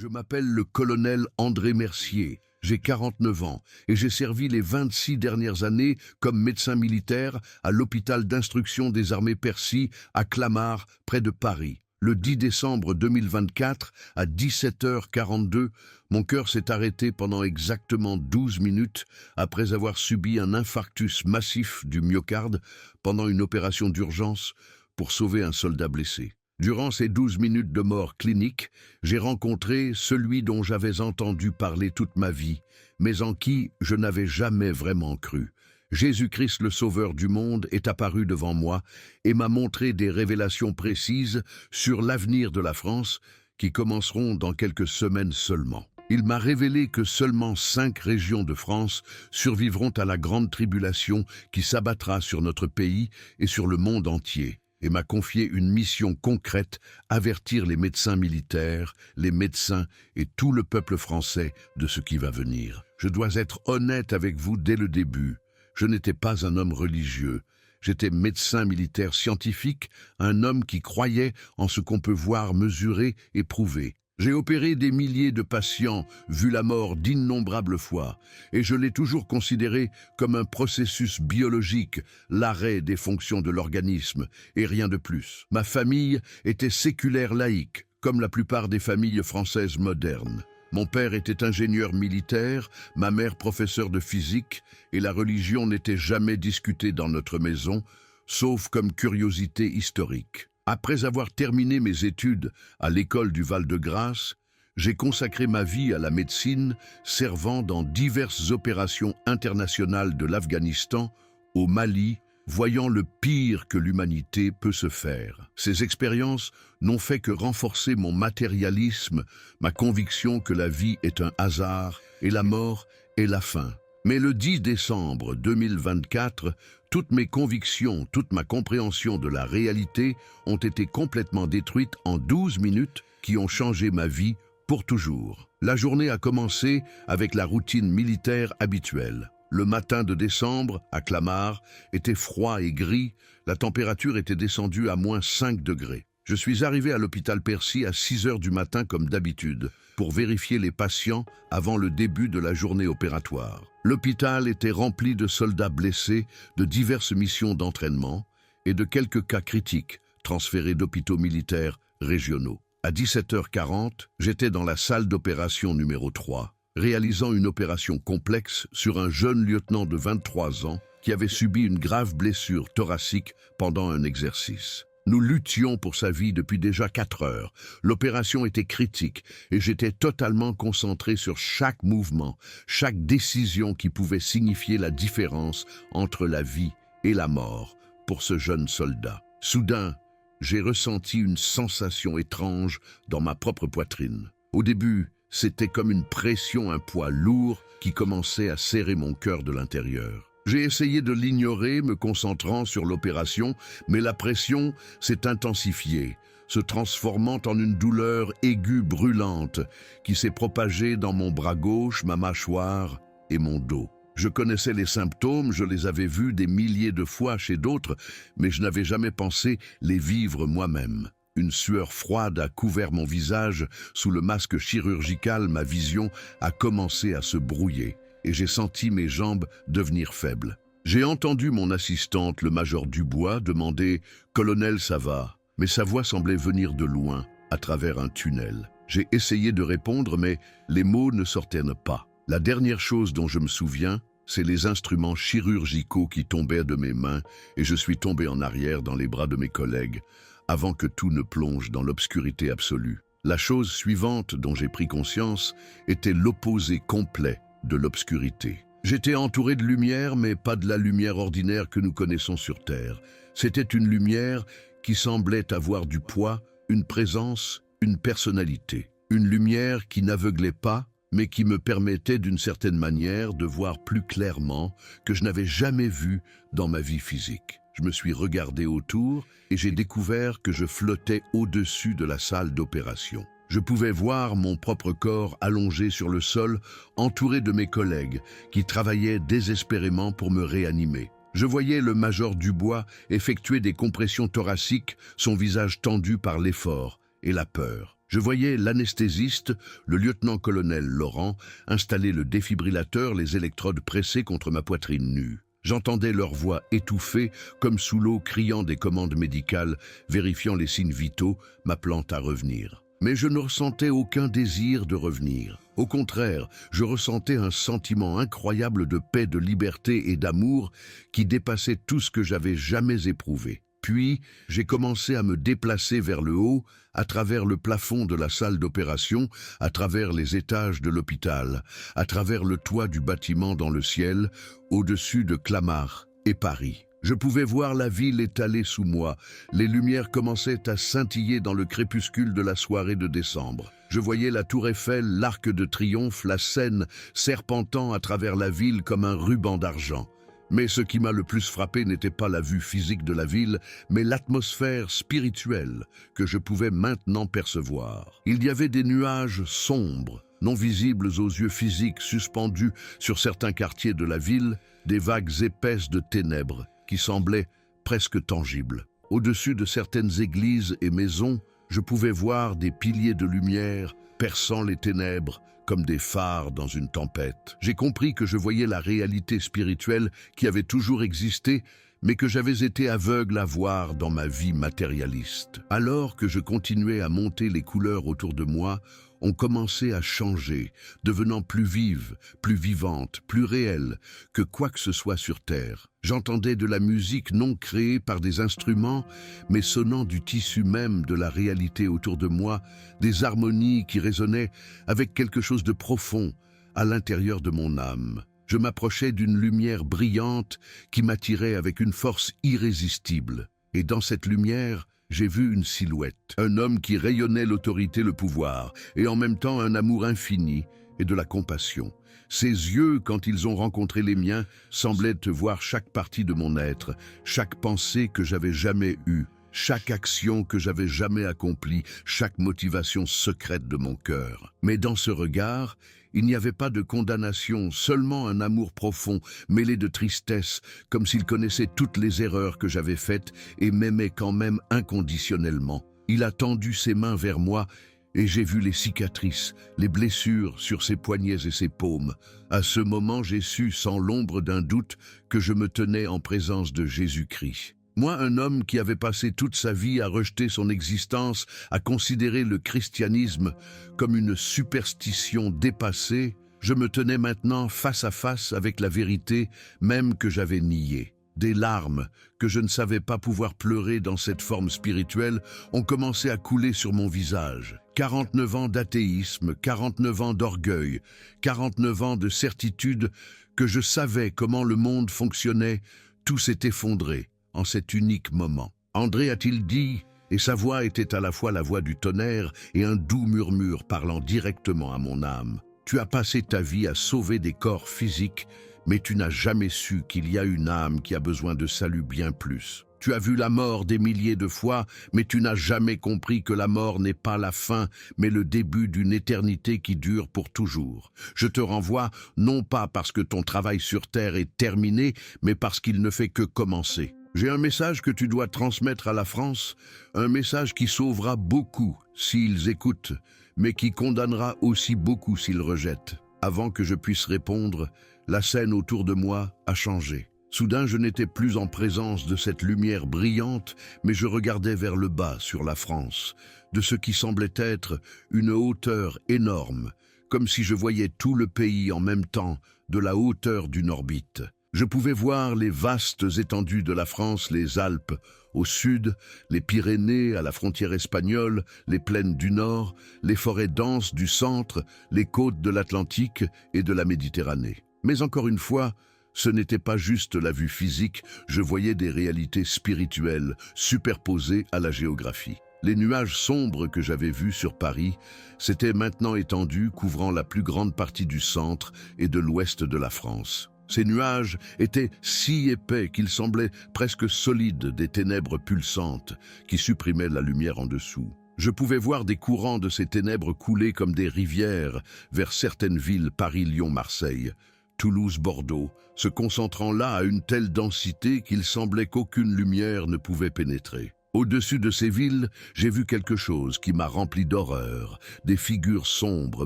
Je m'appelle le colonel André Mercier, j'ai 49 ans et j'ai servi les 26 dernières années comme médecin militaire à l'hôpital d'instruction des armées Percy à Clamart, près de Paris. Le 10 décembre 2024, à 17h42, mon cœur s'est arrêté pendant exactement 12 minutes après avoir subi un infarctus massif du myocarde pendant une opération d'urgence pour sauver un soldat blessé. Durant ces 12 minutes de mort clinique, j'ai rencontré celui dont j'avais entendu parler toute ma vie, mais en qui je n'avais jamais vraiment cru. Jésus-Christ, le Sauveur du monde, est apparu devant moi et m'a montré des révélations précises sur l'avenir de la France qui commenceront dans quelques semaines seulement. Il m'a révélé que seulement 5 régions de France survivront à la grande tribulation qui s'abattra sur notre pays et sur le monde entier, et m'a confié une mission concrète, avertir les médecins militaires, les médecins et tout le peuple français de ce qui va venir. Je dois être honnête avec vous dès le début. Je n'étais pas un homme religieux. J'étais médecin militaire scientifique, un homme qui croyait en ce qu'on peut voir, mesurer et prouver. J'ai opéré des milliers de patients, vu la mort d'innombrables fois, et je l'ai toujours considéré comme un processus biologique, l'arrêt des fonctions de l'organisme, et rien de plus. Ma famille était séculaire laïque, comme la plupart des familles françaises modernes. Mon père était ingénieur militaire, ma mère professeure de physique, et la religion n'était jamais discutée dans notre maison, sauf comme curiosité historique. Après avoir terminé mes études à l'école du Val-de-Grâce, j'ai consacré ma vie à la médecine, servant dans diverses opérations internationales de l'Afghanistan au Mali, voyant le pire que l'humanité peut se faire. Ces expériences n'ont fait que renforcer mon matérialisme, ma conviction que la vie est un hasard et la mort est la fin. Mais le 10 décembre 2024, toutes mes convictions, toute ma compréhension de la réalité ont été complètement détruites en 12 minutes qui ont changé ma vie pour toujours. La journée a commencé avec la routine militaire habituelle. Le matin de décembre, à Clamart, était froid et gris, la température était descendue à -5 degrés. Je suis arrivé à l'hôpital Percy à 6 heures du matin comme d'habitude, pour vérifier les patients avant le début de la journée opératoire. L'hôpital était rempli de soldats blessés, de diverses missions d'entraînement et de quelques cas critiques transférés d'hôpitaux militaires régionaux. À 17h40, j'étais dans la salle d'opération numéro 3, réalisant une opération complexe sur un jeune lieutenant de 23 ans qui avait subi une grave blessure thoracique pendant un exercice. Nous luttions pour sa vie depuis déjà 4 heures. L'opération était critique et j'étais totalement concentré sur chaque mouvement, chaque décision qui pouvait signifier la différence entre la vie et la mort pour ce jeune soldat. Soudain, j'ai ressenti une sensation étrange dans ma propre poitrine. Au début, c'était comme une pression, un poids lourd qui commençait à serrer mon cœur de l'intérieur. J'ai essayé de l'ignorer, me concentrant sur l'opération, mais la pression s'est intensifiée, se transformant en une douleur aiguë brûlante qui s'est propagée dans mon bras gauche, ma mâchoire et mon dos. Je connaissais les symptômes, je les avais vus des milliers de fois chez d'autres, mais je n'avais jamais pensé les vivre moi-même. Une sueur froide a couvert mon visage, sous le masque chirurgical, ma vision a commencé à se brouiller. Et j'ai senti mes jambes devenir faibles. J'ai entendu mon assistante, le major Dubois, demander « Colonel, ça va ?» Mais sa voix semblait venir de loin, à travers un tunnel. J'ai essayé de répondre, mais les mots ne sortaient pas. La dernière chose dont je me souviens, c'est les instruments chirurgicaux qui tombaient de mes mains et je suis tombé en arrière dans les bras de mes collègues, avant que tout ne plonge dans l'obscurité absolue. La chose suivante dont j'ai pris conscience était l'opposé complet de l'obscurité. J'étais entouré de lumière, mais pas de la lumière ordinaire que nous connaissons sur Terre. C'était une lumière qui semblait avoir du poids, une présence, une personnalité. Une lumière qui n'aveuglait pas, mais qui me permettait d'une certaine manière de voir plus clairement que je n'avais jamais vu dans ma vie physique. Je me suis regardé autour et j'ai découvert que je flottais au-dessus de la salle d'opération. Je pouvais voir mon propre corps allongé sur le sol, entouré de mes collègues, qui travaillaient désespérément pour me réanimer. Je voyais le major Dubois effectuer des compressions thoraciques, son visage tendu par l'effort et la peur. Je voyais l'anesthésiste, le lieutenant-colonel Laurent, installer le défibrillateur, les électrodes pressées contre ma poitrine nue. J'entendais leur voix étouffée, comme sous l'eau, criant des commandes médicales, vérifiant les signes vitaux, m'appelant à revenir. Mais je ne ressentais aucun désir de revenir. Au contraire, je ressentais un sentiment incroyable de paix, de liberté et d'amour qui dépassait tout ce que j'avais jamais éprouvé. Puis, j'ai commencé à me déplacer vers le haut, à travers le plafond de la salle d'opération, à travers les étages de l'hôpital, à travers le toit du bâtiment dans le ciel, au-dessus de Clamart et Paris. Je pouvais voir la ville étalée sous moi. Les lumières commençaient à scintiller dans le crépuscule de la soirée de décembre. Je voyais la tour Eiffel, l'arc de triomphe, la Seine serpentant à travers la ville comme un ruban d'argent. Mais ce qui m'a le plus frappé n'était pas la vue physique de la ville, mais l'atmosphère spirituelle que je pouvais maintenant percevoir. Il y avait des nuages sombres, non visibles aux yeux physiques, suspendus sur certains quartiers de la ville, des vagues épaisses de ténèbres qui semblaient presque tangibles. Au-dessus de certaines églises et maisons, je pouvais voir des piliers de lumière perçant les ténèbres comme des phares dans une tempête. J'ai compris que je voyais la réalité spirituelle qui avait toujours existé, mais que j'avais été aveugle à voir dans ma vie matérialiste. Alors que je continuais à monter les couleurs autour de moi, ont commencé à changer, devenant plus vives, plus vivantes, plus réelles que quoi que ce soit sur Terre. J'entendais de la musique non créée par des instruments, mais sonnant du tissu même de la réalité autour de moi, des harmonies qui résonnaient avec quelque chose de profond à l'intérieur de mon âme. Je m'approchais d'une lumière brillante qui m'attirait avec une force irrésistible. Et dans cette lumière, j'ai vu une silhouette, un homme qui rayonnait l'autorité, le pouvoir, et en même temps un amour infini et de la compassion. Ses yeux, quand ils ont rencontré les miens, semblaient voir chaque partie de mon être, chaque pensée que j'avais jamais eue, chaque action que j'avais jamais accomplie, chaque motivation secrète de mon cœur. Mais dans ce regard, il n'y avait pas de condamnation, seulement un amour profond, mêlé de tristesse, comme s'il connaissait toutes les erreurs que j'avais faites et m'aimait quand même inconditionnellement. Il a tendu ses mains vers moi et j'ai vu les cicatrices, les blessures sur ses poignets et ses paumes. À ce moment, j'ai su, sans l'ombre d'un doute, que je me tenais en présence de Jésus-Christ. Moi, un homme qui avait passé toute sa vie à rejeter son existence, à considérer le christianisme comme une superstition dépassée, je me tenais maintenant face à face avec la vérité même que j'avais niée. Des larmes que je ne savais pas pouvoir pleurer dans cette forme spirituelle ont commencé à couler sur mon visage. 49 ans d'athéisme, 49 ans d'orgueil, 49 ans de certitude que je savais comment le monde fonctionnait, tout s'est effondré en cet unique moment. André a-t-il dit, et sa voix était à la fois la voix du tonnerre et un doux murmure parlant directement à mon âme. Tu as passé ta vie à sauver des corps physiques, mais tu n'as jamais su qu'il y a une âme qui a besoin de salut bien plus. Tu as vu la mort des milliers de fois, mais tu n'as jamais compris que la mort n'est pas la fin, mais le début d'une éternité qui dure pour toujours. Je te renvoie, non pas parce que ton travail sur Terre est terminé, mais parce qu'il ne fait que commencer. J'ai un message que tu dois transmettre à la France, un message qui sauvera beaucoup s'ils écoutent, mais qui condamnera aussi beaucoup s'ils rejettent. Avant que je puisse répondre, la scène autour de moi a changé. Soudain, je n'étais plus en présence de cette lumière brillante, mais je regardais vers le bas sur la France, de ce qui semblait être une hauteur énorme, comme si je voyais tout le pays en même temps, de la hauteur d'une orbite. Je pouvais voir les vastes étendues de la France, les Alpes au sud, les Pyrénées à la frontière espagnole, les plaines du nord, les forêts denses du centre, les côtes de l'Atlantique et de la Méditerranée. Mais encore une fois, ce n'était pas juste la vue physique, je voyais des réalités spirituelles superposées à la géographie. Les nuages sombres que j'avais vus sur Paris s'étaient maintenant étendus, couvrant la plus grande partie du centre et de l'ouest de la France. Ces nuages étaient si épais qu'ils semblaient presque solides, des ténèbres pulsantes qui supprimaient la lumière en dessous. Je pouvais voir des courants de ces ténèbres couler comme des rivières vers certaines villes, Paris, Lyon, Marseille, Toulouse, Bordeaux, se concentrant là à une telle densité qu'il semblait qu'aucune lumière ne pouvait pénétrer. Au-dessus de ces villes, j'ai vu quelque chose qui m'a rempli d'horreur, des figures sombres,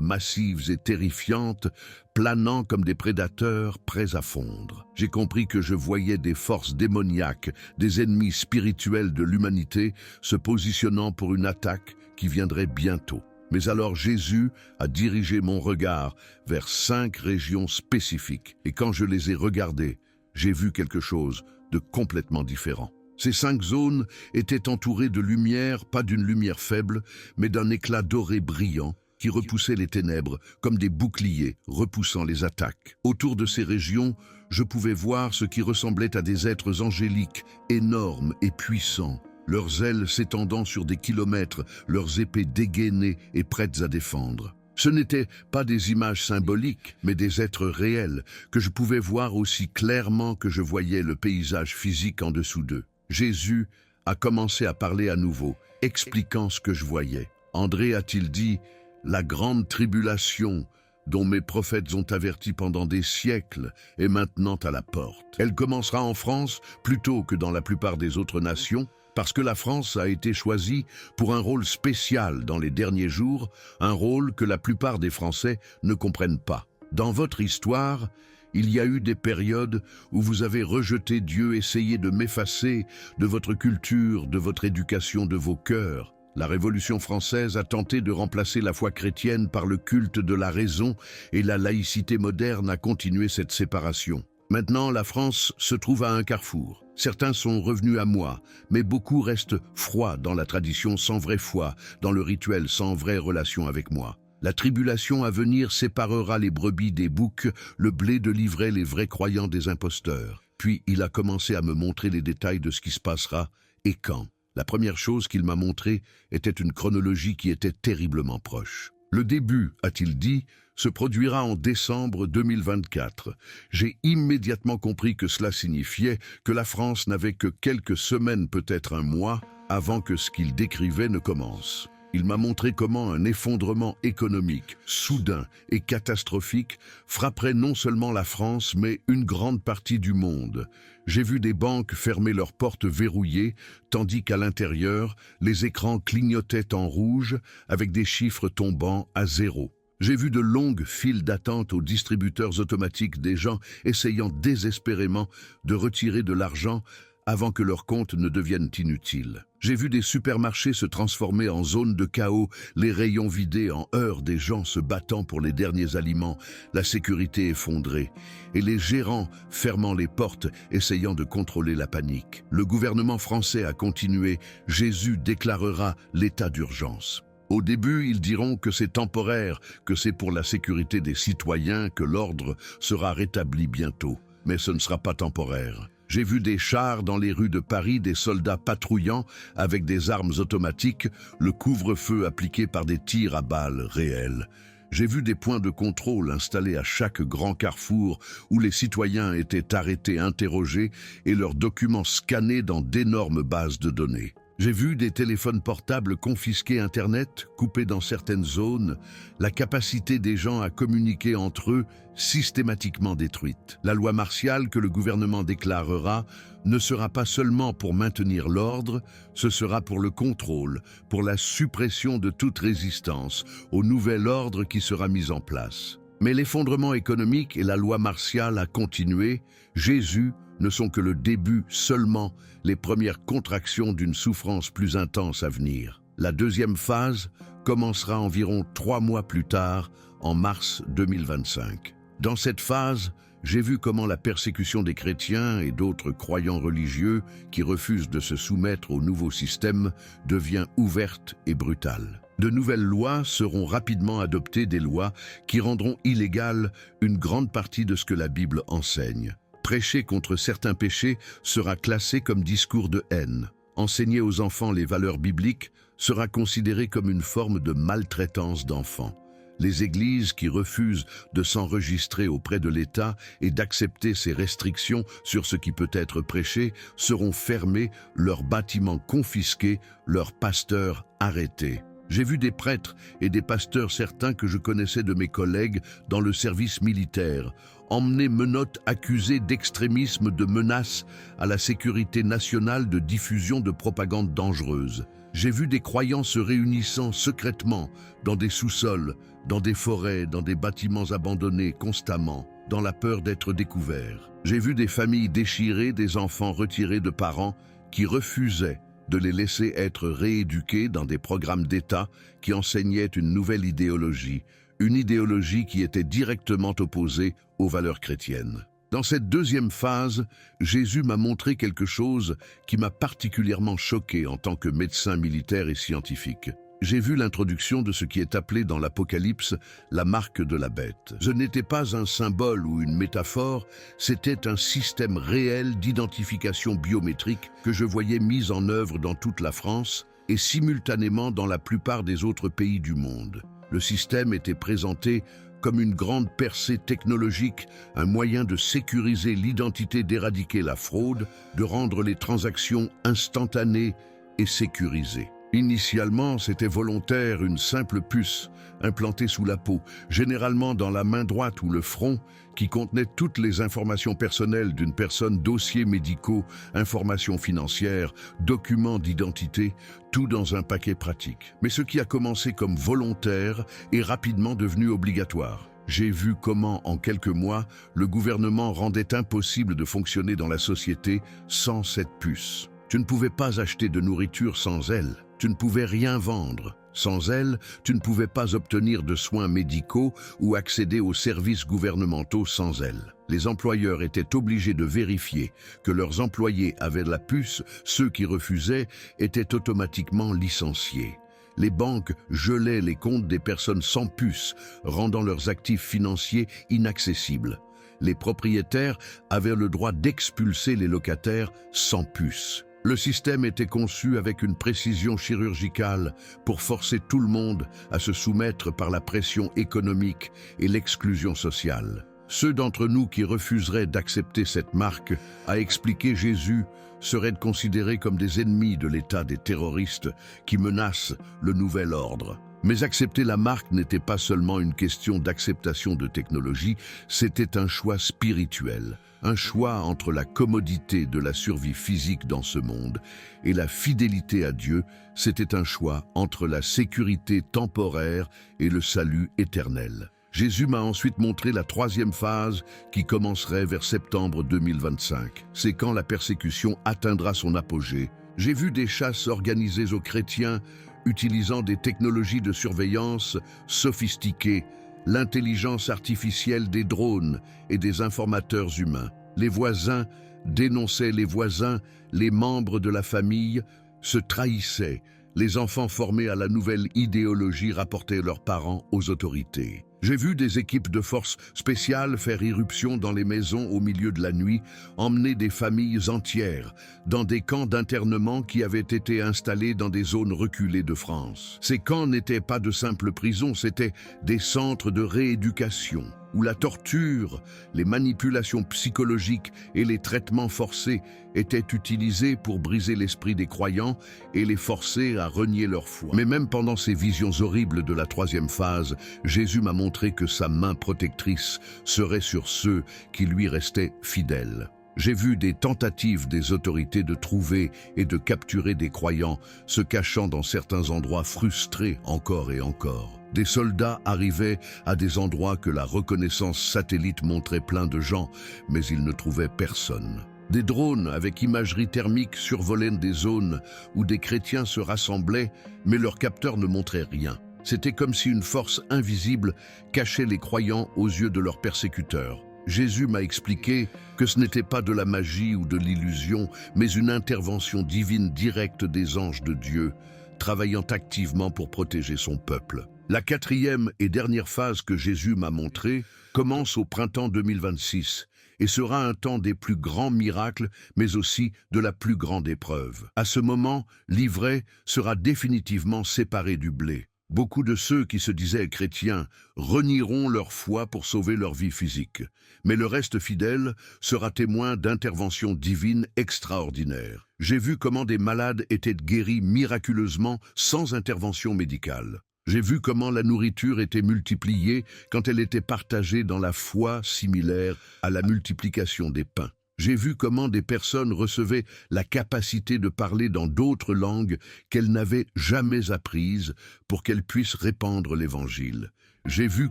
massives et terrifiantes, planant comme des prédateurs prêts à fondre. J'ai compris que je voyais des forces démoniaques, des ennemis spirituels de l'humanité, se positionnant pour une attaque qui viendrait bientôt. Mais alors Jésus a dirigé mon regard vers 5 régions spécifiques, et quand je les ai regardées, j'ai vu quelque chose de complètement différent. Ces 5 zones étaient entourées de lumière, pas d'une lumière faible, mais d'un éclat doré brillant qui repoussait les ténèbres comme des boucliers repoussant les attaques. Autour de ces régions, je pouvais voir ce qui ressemblait à des êtres angéliques, énormes et puissants, leurs ailes s'étendant sur des kilomètres, leurs épées dégainées et prêtes à défendre. Ce n'étaient pas des images symboliques, mais des êtres réels que je pouvais voir aussi clairement que je voyais le paysage physique en dessous d'eux. Jésus a commencé à parler à nouveau, expliquant ce que je voyais. André a-t-il dit, la grande tribulation dont mes prophètes ont averti pendant des siècles est maintenant à la porte. Elle commencera en France plutôt que dans la plupart des autres nations, parce que la France a été choisie pour un rôle spécial dans les derniers jours, un rôle que la plupart des Français ne comprennent pas. Dans votre histoire, il y a eu des périodes où vous avez rejeté Dieu, essayé de m'effacer de votre culture, de votre éducation, de vos cœurs. La Révolution française a tenté de remplacer la foi chrétienne par le culte de la raison et la laïcité moderne a continué cette séparation. Maintenant, la France se trouve à un carrefour. Certains sont revenus à moi, mais beaucoup restent froids dans la tradition sans vraie foi, dans le rituel sans vraie relation avec moi. La tribulation à venir séparera les brebis des boucs, le blé de l'ivraie les vrais croyants des imposteurs. Puis il a commencé à me montrer les détails de ce qui se passera et quand. La première chose qu'il m'a montrée était une chronologie qui était terriblement proche. Le début, a-t-il dit, se produira en décembre 2024. J'ai immédiatement compris que cela signifiait que la France n'avait que quelques semaines, peut-être un mois, avant que ce qu'il décrivait ne commence. Il m'a montré comment un effondrement économique, soudain et catastrophique, frapperait non seulement la France, mais une grande partie du monde. J'ai vu des banques fermer leurs portes verrouillées, tandis qu'à l'intérieur, les écrans clignotaient en rouge, avec des chiffres tombant à 0. J'ai vu de longues files d'attente aux distributeurs automatiques, des gens essayant désespérément de retirer de l'argent avant que leurs comptes ne deviennent inutiles. J'ai vu des supermarchés se transformer en zones de chaos, les rayons vidés en heurts, des gens se battant pour les derniers aliments, la sécurité effondrée, et les gérants fermant les portes, essayant de contrôler la panique. Le gouvernement français a continué, Jésus déclarera l'état d'urgence. Au début, ils diront que c'est temporaire, que c'est pour la sécurité des citoyens, que l'ordre sera rétabli bientôt. Mais ce ne sera pas temporaire. J'ai vu des chars dans les rues de Paris, des soldats patrouillant avec des armes automatiques, le couvre-feu appliqué par des tirs à balles réels. J'ai vu des points de contrôle installés à chaque grand carrefour où les citoyens étaient arrêtés, interrogés et leurs documents scannés dans d'énormes bases de données. J'ai vu des téléphones portables confisqués, Internet coupé dans certaines zones, la capacité des gens à communiquer entre eux systématiquement détruite. La loi martiale que le gouvernement déclarera ne sera pas seulement pour maintenir l'ordre, ce sera pour le contrôle, pour la suppression de toute résistance au nouvel ordre qui sera mis en place. Mais l'effondrement économique et la loi martiale a continué. Jésus ne sont que le début seulement, les premières contractions d'une souffrance plus intense à venir. La deuxième phase commencera environ 3 mois plus tard, en mars 2025. Dans cette phase, j'ai vu comment la persécution des chrétiens et d'autres croyants religieux qui refusent de se soumettre au nouveau système devient ouverte et brutale. De nouvelles lois seront rapidement adoptées, des lois qui rendront illégale une grande partie de ce que la Bible enseigne. Prêcher contre certains péchés sera classé comme discours de haine. Enseigner aux enfants les valeurs bibliques sera considéré comme une forme de maltraitance d'enfants. Les églises qui refusent de s'enregistrer auprès de l'État et d'accepter ces restrictions sur ce qui peut être prêché seront fermées, leurs bâtiments confisqués, leurs pasteurs arrêtés. J'ai vu des prêtres et des pasteurs certains que je connaissais de mes collègues dans le service militaire, emmener menottes accusés d'extrémisme, de menaces à la sécurité nationale, de diffusion de propagande dangereuse. J'ai vu des croyants se réunissant secrètement dans des sous-sols, dans des forêts, dans des bâtiments abandonnés constamment, dans la peur d'être découverts. J'ai vu des familles déchirées, des enfants retirés de parents qui refusaient de les laisser être rééduqués dans des programmes d'État qui enseignaient une nouvelle idéologie, une idéologie qui était directement opposée aux valeurs chrétiennes. Dans cette deuxième phase, Jésus m'a montré quelque chose qui m'a particulièrement choqué en tant que médecin militaire et scientifique. J'ai vu l'introduction de ce qui est appelé dans l'Apocalypse la marque de la bête. Ce n'était pas un symbole ou une métaphore, c'était un système réel d'identification biométrique que je voyais mis en œuvre dans toute la France et simultanément dans la plupart des autres pays du monde. Le système était présenté comme une grande percée technologique, un moyen de sécuriser l'identité, d'éradiquer la fraude, de rendre les transactions instantanées et sécurisées. Initialement, c'était volontaire, une simple puce implantée sous la peau, généralement dans la main droite ou le front, qui contenait toutes les informations personnelles d'une personne, dossiers médicaux, informations financières, documents d'identité, tout dans un paquet pratique. Mais ce qui a commencé comme volontaire est rapidement devenu obligatoire. J'ai vu comment, en quelques mois, le gouvernement rendait impossible de fonctionner dans la société sans cette puce. Tu ne pouvais pas acheter de nourriture sans elle. Tu ne pouvais rien vendre. Sans elle, tu ne pouvais pas obtenir de soins médicaux ou accéder aux services gouvernementaux sans elle. Les employeurs étaient obligés de vérifier que leurs employés avaient la puce, ceux qui refusaient étaient automatiquement licenciés. Les banques gelaient les comptes des personnes sans puce, rendant leurs actifs financiers inaccessibles. Les propriétaires avaient le droit d'expulser les locataires sans puce. Le système était conçu avec une précision chirurgicale pour forcer tout le monde à se soumettre par la pression économique et l'exclusion sociale. Ceux d'entre nous qui refuseraient d'accepter cette marque, a expliqué Jésus, seraient considérés comme des ennemis de l'État, des terroristes qui menacent le nouvel ordre. Mais accepter la marque n'était pas seulement une question d'acceptation de technologie, c'était un choix spirituel. Un choix entre la commodité de la survie physique dans ce monde et la fidélité à Dieu, c'était un choix entre la sécurité temporaire et le salut éternel. Jésus m'a ensuite montré la troisième phase qui commencerait vers septembre 2025. C'est quand la persécution atteindra son apogée. J'ai vu des chasses organisées aux chrétiens utilisant des technologies de surveillance sophistiquées, l'intelligence artificielle des drones et des informateurs humains. Les voisins dénonçaient les voisins, les membres de la famille se trahissaient, les enfants formés à la nouvelle idéologie rapportaient leurs parents aux autorités. J'ai vu des équipes de forces spéciales faire irruption dans les maisons au milieu de la nuit, emmener des familles entières dans des camps d'internement qui avaient été installés dans des zones reculées de France. Ces camps n'étaient pas de simples prisons, c'étaient des centres de rééducation, où la torture, les manipulations psychologiques et les traitements forcés étaient utilisés pour briser l'esprit des croyants et les forcer à renier leur foi. Mais même pendant ces visions horribles de la troisième phase, Jésus m'a montré que sa main protectrice serait sur ceux qui lui restaient fidèles. J'ai vu des tentatives des autorités de trouver et de capturer des croyants se cachant dans certains endroits frustrés encore et encore. Des soldats arrivaient à des endroits que la reconnaissance satellite montrait plein de gens, mais ils ne trouvaient personne. Des drones avec imagerie thermique survolaient des zones où des chrétiens se rassemblaient, mais leurs capteurs ne montraient rien. C'était comme si une force invisible cachait les croyants aux yeux de leurs persécuteurs. Jésus m'a expliqué que ce n'était pas de la magie ou de l'illusion, mais une intervention divine directe des anges de Dieu, travaillant activement pour protéger son peuple. La quatrième et dernière phase que Jésus m'a montrée commence au printemps 2026 et sera un temps des plus grands miracles, mais aussi de la plus grande épreuve. À ce moment, l'ivraie sera définitivement séparée du blé. Beaucoup de ceux qui se disaient chrétiens renieront leur foi pour sauver leur vie physique, mais le reste fidèle sera témoin d'interventions divines extraordinaires. J'ai vu comment des malades étaient guéris miraculeusement sans intervention médicale. J'ai vu comment la nourriture était multipliée quand elle était partagée dans la foi similaire à la multiplication des pains. J'ai vu comment des personnes recevaient la capacité de parler dans d'autres langues qu'elles n'avaient jamais apprises pour qu'elles puissent répandre l'Évangile. J'ai vu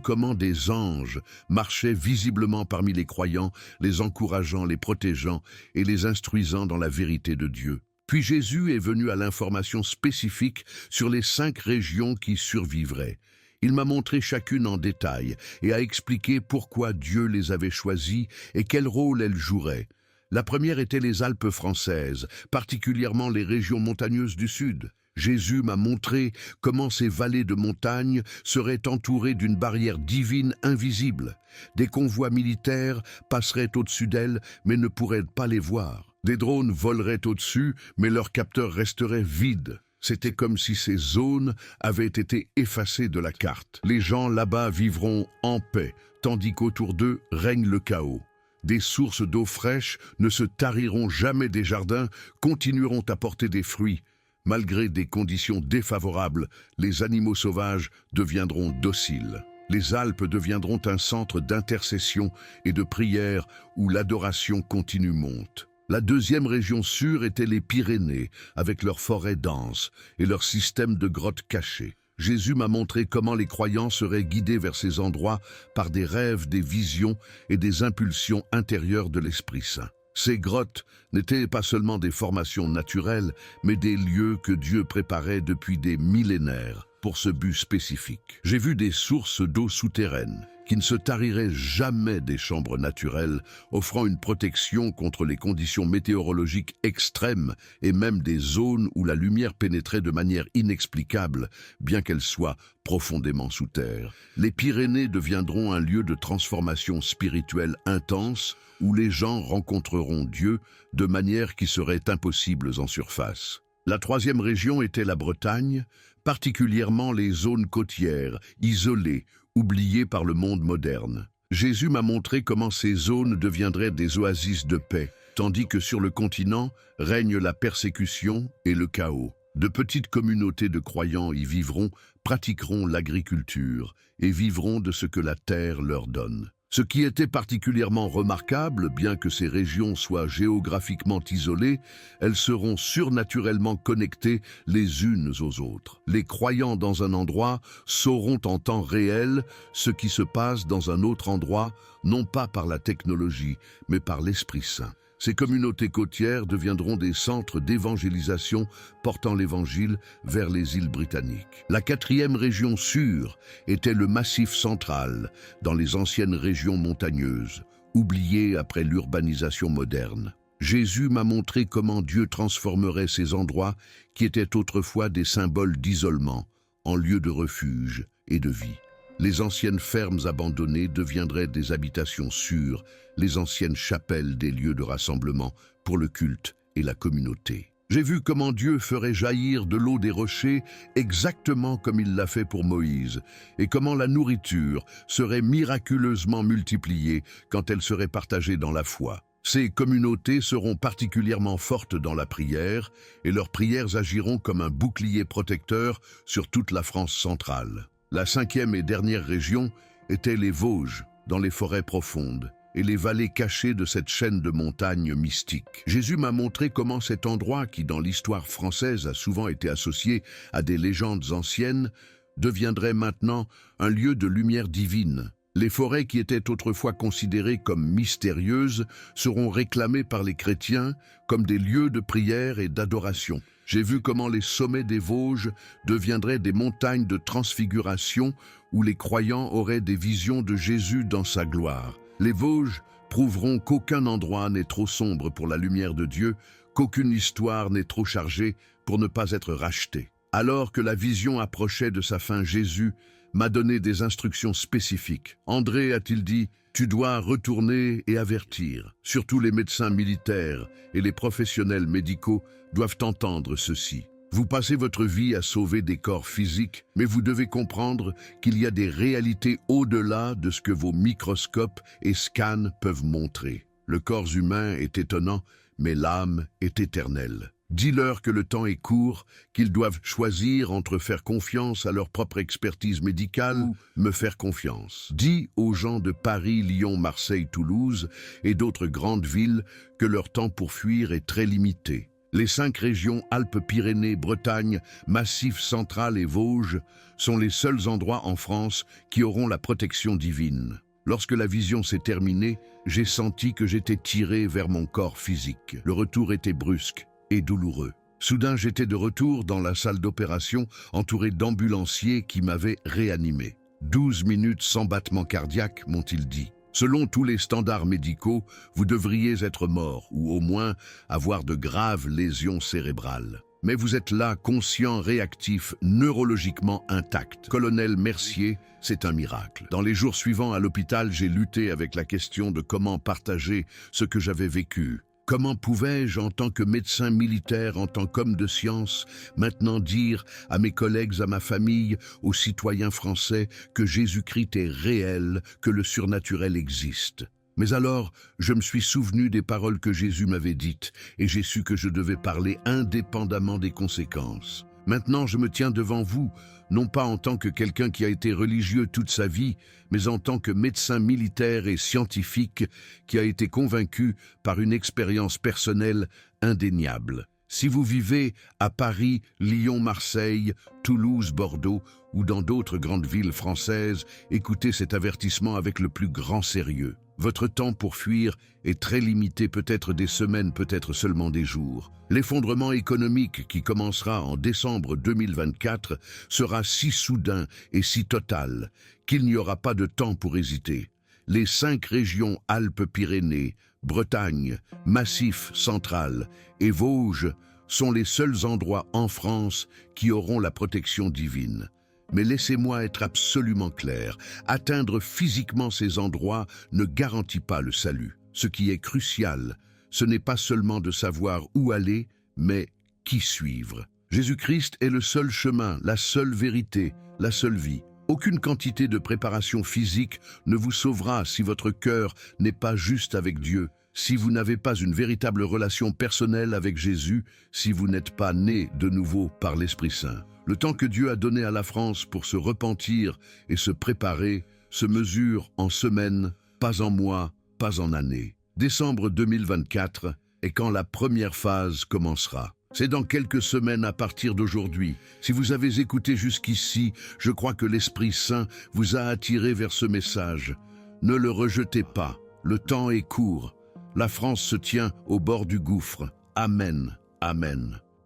comment des anges marchaient visiblement parmi les croyants, les encourageant, les protégeant et les instruisant dans la vérité de Dieu. Puis Jésus est venu à l'information spécifique sur les 5 régions qui survivraient. Il m'a montré chacune en détail et a expliqué pourquoi Dieu les avait choisies et quel rôle elles joueraient. La première était les Alpes françaises, particulièrement les régions montagneuses du sud. Jésus m'a montré comment ces vallées de montagne seraient entourées d'une barrière divine invisible. Des convois militaires passeraient au-dessus d'elles, mais ne pourraient pas les voir. Des drones voleraient au-dessus, mais leurs capteurs resteraient vides. C'était comme si ces zones avaient été effacées de la carte. Les gens là-bas vivront en paix, tandis qu'autour d'eux règne le chaos. Des sources d'eau fraîche ne se tariront jamais des jardins, continueront à porter des fruits. Malgré des conditions défavorables, les animaux sauvages deviendront dociles. Les Alpes deviendront un centre d'intercession et de prière où l'adoration continue monte. La deuxième région sûre était les Pyrénées, avec leurs forêts denses et leur système de grottes cachées. Jésus m'a montré comment les croyants seraient guidés vers ces endroits par des rêves, des visions et des impulsions intérieures de l'Esprit Saint. Ces grottes n'étaient pas seulement des formations naturelles, mais des lieux que Dieu préparait depuis des millénaires pour ce but spécifique. J'ai vu des sources d'eau souterraines qui ne se tariraient jamais des chambres naturelles, offrant une protection contre les conditions météorologiques extrêmes et même des zones où la lumière pénétrait de manière inexplicable, bien qu'elle soit profondément sous terre. Les Pyrénées deviendront un lieu de transformation spirituelle intense où les gens rencontreront Dieu de manière qui seraient impossibles en surface. La troisième région était la Bretagne, particulièrement les zones côtières, isolées, oubliées par le monde moderne. Jésus m'a montré comment ces zones deviendraient des oasis de paix, tandis que sur le continent règne la persécution et le chaos. De petites communautés de croyants y vivront, pratiqueront l'agriculture et vivront de ce que la terre leur donne. Ce qui était particulièrement remarquable, bien que ces régions soient géographiquement isolées, elles seront surnaturellement connectées les unes aux autres. Les croyants dans un endroit sauront en temps réel ce qui se passe dans un autre endroit, non pas par la technologie, mais par l'Esprit Saint. Ces communautés côtières deviendront des centres d'évangélisation portant l'Évangile vers les îles britanniques. La quatrième région sûre était le Massif central, dans les anciennes régions montagneuses, oubliées après l'urbanisation moderne. Jésus m'a montré comment Dieu transformerait ces endroits qui étaient autrefois des symboles d'isolement, en lieux de refuge et de vie. Les anciennes fermes abandonnées deviendraient des habitations sûres, les anciennes chapelles des lieux de rassemblement pour le culte et la communauté. J'ai vu comment Dieu ferait jaillir de l'eau des rochers exactement comme il l'a fait pour Moïse, et comment la nourriture serait miraculeusement multipliée quand elle serait partagée dans la foi. Ces communautés seront particulièrement fortes dans la prière, et leurs prières agiront comme un bouclier protecteur sur toute la France centrale. La cinquième et dernière région était les Vosges, dans les forêts profondes, et les vallées cachées de cette chaîne de montagnes mystiques. Jésus m'a montré comment cet endroit, qui dans l'histoire française a souvent été associé à des légendes anciennes, deviendrait maintenant un lieu de lumière divine. Les forêts qui étaient autrefois considérées comme mystérieuses seront réclamées par les chrétiens comme des lieux de prière et d'adoration. J'ai vu comment les sommets des Vosges deviendraient des montagnes de transfiguration où les croyants auraient des visions de Jésus dans sa gloire. Les Vosges prouveront qu'aucun endroit n'est trop sombre pour la lumière de Dieu, qu'aucune histoire n'est trop chargée pour ne pas être rachetée. Alors que la vision approchait de sa fin, Jésus m'a donné des instructions spécifiques. André, a-t-il dit, tu dois retourner et avertir. Surtout les médecins militaires et les professionnels médicaux doivent entendre ceci. Vous passez votre vie à sauver des corps physiques, mais vous devez comprendre qu'il y a des réalités au-delà de ce que vos microscopes et scans peuvent montrer. Le corps humain est étonnant, mais l'âme est éternelle. Dis-leur que le temps est court, qu'ils doivent choisir entre faire confiance à leur propre expertise médicale ou me faire confiance. Dis aux gens de Paris, Lyon, Marseille, Toulouse et d'autres grandes villes que leur temps pour fuir est très limité. Les 5 régions Alpes-Pyrénées, Bretagne, Massif central et Vosges sont les seuls endroits en France qui auront la protection divine. Lorsque la vision s'est terminée, j'ai senti que j'étais tiré vers mon corps physique. Le retour était brusque et douloureux. Soudain, j'étais de retour dans la salle d'opération, entouré d'ambulanciers qui m'avaient réanimé. 12 minutes sans battement cardiaque, m'ont-ils dit. Selon tous les standards médicaux, vous devriez être mort, ou au moins avoir de graves lésions cérébrales. Mais vous êtes là, conscient, réactif, neurologiquement intact. Colonel Mercier, c'est un miracle. Dans les jours suivants à l'hôpital, j'ai lutté avec la question de comment partager ce que j'avais vécu. Comment pouvais-je, en tant que médecin militaire, en tant qu'homme de science, maintenant dire à mes collègues, à ma famille, aux citoyens français que Jésus-Christ est réel, que le surnaturel existe? Mais alors, je me suis souvenu des paroles que Jésus m'avait dites, et j'ai su que je devais parler indépendamment des conséquences. Maintenant, je me tiens devant vous, non pas en tant que quelqu'un qui a été religieux toute sa vie, mais en tant que médecin militaire et scientifique qui a été convaincu par une expérience personnelle indéniable. Si vous vivez à Paris, Lyon, Marseille, Toulouse, Bordeaux ou dans d'autres grandes villes françaises, écoutez cet avertissement avec le plus grand sérieux. Votre temps pour fuir est très limité, peut-être des semaines, peut-être seulement des jours. L'effondrement économique qui commencera en décembre 2024 sera si soudain et si total qu'il n'y aura pas de temps pour hésiter. Les 5 régions Alpes-Pyrénées, Bretagne, Massif central et Vosges sont les seuls endroits en France qui auront la protection divine. Mais laissez-moi être absolument clair, atteindre physiquement ces endroits ne garantit pas le salut. Ce qui est crucial, ce n'est pas seulement de savoir où aller, mais qui suivre. Jésus-Christ est le seul chemin, la seule vérité, la seule vie. Aucune quantité de préparation physique ne vous sauvera si votre cœur n'est pas juste avec Dieu, si vous n'avez pas une véritable relation personnelle avec Jésus, si vous n'êtes pas né de nouveau par l'Esprit Saint. Le temps que Dieu a donné à la France pour se repentir et se préparer se mesure en semaines, pas en mois, pas en années. Décembre 2024 est quand la première phase commencera. C'est dans quelques semaines à partir d'aujourd'hui. Si vous avez écouté jusqu'ici, je crois que l'Esprit Saint vous a attiré vers ce message. Ne le rejetez pas, le temps est court. La France se tient au bord du gouffre. Amen, amen.